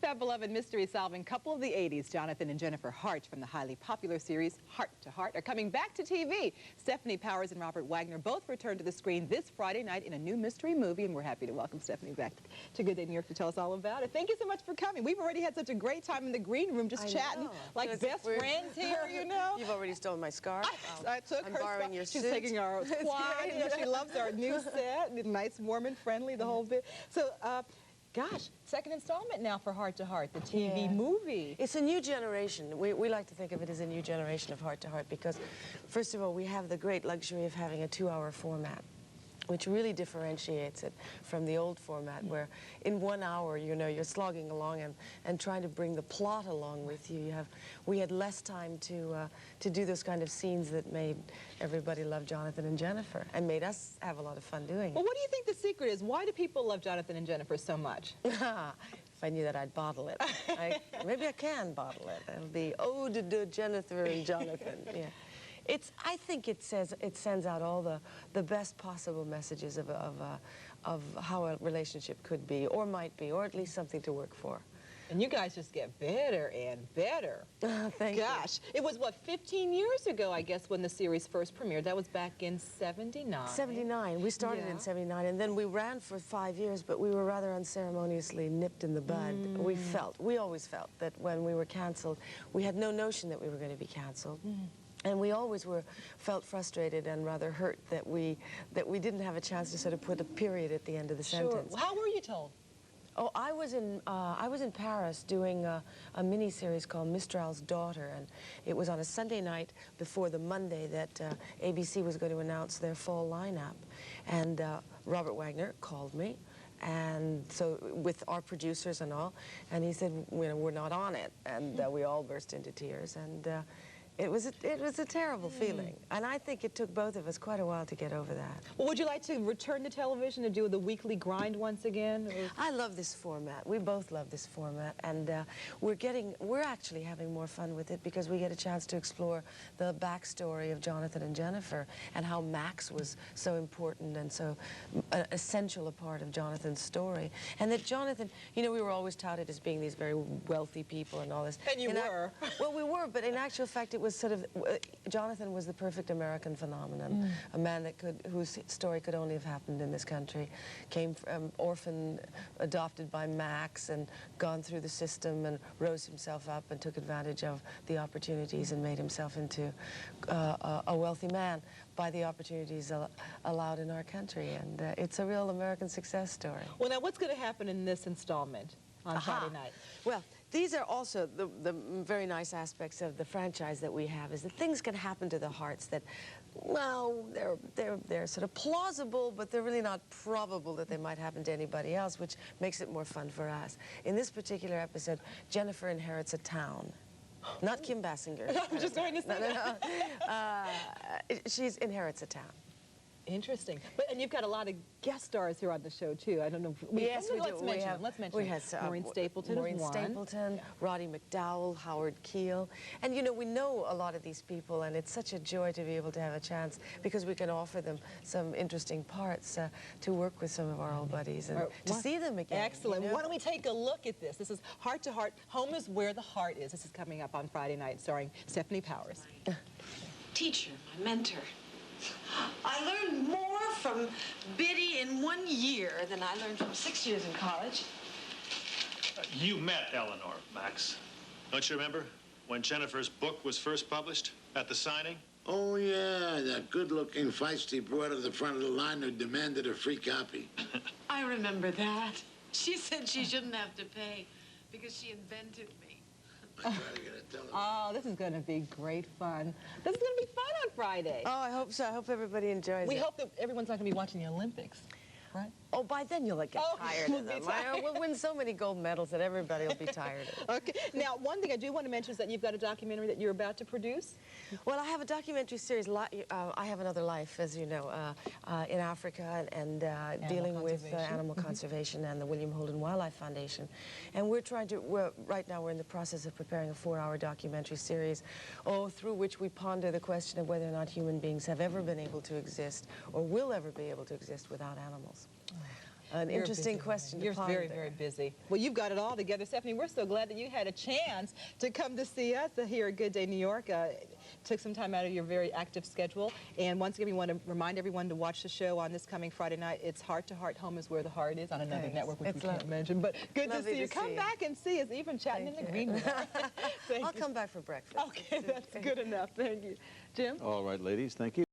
That beloved mystery-solving couple of the 80s, Jonathan and Jennifer Hart from the highly popular series Heart to Heart, are coming back to TV. Stefanie Powers and Robert Wagner both return to the screen this Friday night in a new mystery movie, and we're happy to welcome Stefanie back to Good Day New York to tell us all about it. Thank you so much for coming. We've already had such a great time in the green room just chatting like best friends here, you know. You've already stolen my scarf. I took I'm her borrowing your She's suit. taking our quad. You know, she loves our new set. Nice, warm, and friendly, the whole bit. So, gosh, second installment now for Heart to Heart, the TV movie. It's a new generation. We like to think of it as a new generation of Heart to Heart because, first of all, we have the great luxury of having a 2-hour format, which really differentiates it from the old format where in 1 hour, you know, you're slogging along and trying to bring the plot along with you. We had less time to do those kind of scenes that made everybody love Jonathan and Jennifer and made us have a lot of fun doing it. Well, what do you think the secret is? Why do people love Jonathan and Jennifer so much? If I knew that, I'd bottle it. Maybe I can bottle it. It'll be Ode to Jennifer and Jonathan. Yeah. I think it sends out all the best possible messages of how a relationship could be, or might be, or at least something to work for. And you guys just get better and better. Thank you. Gosh, it was, what, 15 years ago, I guess, when the series first premiered. That was back in 79. 79. We started in 79, and then we ran for 5 years, but we were rather unceremoniously nipped in the bud. We always felt that when we were canceled, we had no notion that we were going to be canceled. And we always felt frustrated and rather hurt that we didn't have a chance to sort of put a period at the end of the sentence. How were you told? Oh, I was in Paris doing a mini-series called Mistral's Daughter, and it was on a Sunday night before the Monday that ABC was going to announce their fall lineup. And Robert Wagner called me, and so with our producers and all, and he said, you know, we're not on it, and we all burst into tears, and it was a terrible feeling, and I think it took both of us quite a while to get over that. Well, would you like to return to television and do the weekly grind once again? Or? I love this format. We both love this format, and we're actually having more fun with it because we get a chance to explore the backstory of Jonathan and Jennifer and how Max was so important and so essential a part of Jonathan's story, and that Jonathan, you know, we were always touted as being these very wealthy people and all this. And you were. Well, we were, but in actual fact, it was sort of, Jonathan was the perfect American phenomenon, a man whose story could only have happened in this country, came from orphan, adopted by Max, and gone through the system and rose himself up and took advantage of the opportunities and made himself into a wealthy man by the opportunities allowed in our country, and it's a real American success story. Well, now, what's going to happen in this installment on Friday night? Well, these are also the very nice aspects of the franchise that we have, is that things can happen to the Harts that, well, they're sort of plausible, but they're really not probable that they might happen to anybody else, which makes it more fun for us. In this particular episode, Jennifer inherits a town. Not Kim Basinger. I'm just going to say She inherits a town. Interesting. And you've got a lot of guest stars here on the show, too. I don't know. Yes, we do. Let's mention we have Maureen Stapleton. Maureen Stapleton, Roddy McDowell, Howard Keel. And, you know, we know a lot of these people, and it's such a joy to be able to have a chance because we can offer them some interesting parts to work with some of our old buddies and to see them again. Excellent. You know? Why don't we take a look at this? This is Heart to Heart. Home is where the heart is. This is coming up on Friday night, starring Stefanie Powers. Teacher, my mentor. I learned more from Biddy in 1 year than I learned from 6 years in college. You met Eleanor, Max. Don't you remember when Jennifer's book was first published at the signing? Oh, yeah, that good-looking, feisty broad at the front of the line who demanded a free copy. I remember that. She said she shouldn't have to pay because she invented me. Oh, this is going to be great fun. This is going to be fun on Friday. Oh, I hope so. I hope everybody enjoys it. We hope that everyone's not going to be watching the Olympics, right? Oh, by then you'll get tired of them. We'll win so many gold medals that everybody will be tired of it. Okay. Now, one thing I do want to mention is that you've got a documentary that you're about to produce. Well, I have a documentary series. I Have Another Life, as you know, in Africa and dealing with animal conservation and the William Holden Wildlife Foundation. And we're trying to, right now we're in the process of preparing a 4-hour documentary series, through which we ponder the question of whether or not human beings have ever been able to exist or will ever be able to exist without animals. an You're a interesting busy question woman. to You're ponder. very, very busy. Well, you've got it all together, Stephanie. We're so glad that you had a chance to come to see us here at Good Day New York. Took some time out of your very active schedule. And once again, we want to remind everyone to watch the show on this coming Friday night. It's Heart to Heart. Home is where the heart is on another Thanks. network, which It's we can't mention. But good to see you. Come see you. back and see us, even chatting Thank in the you. green room. I'll come back for breakfast. Okay, that's good enough. Thank you. Jim? All right, ladies, thank you.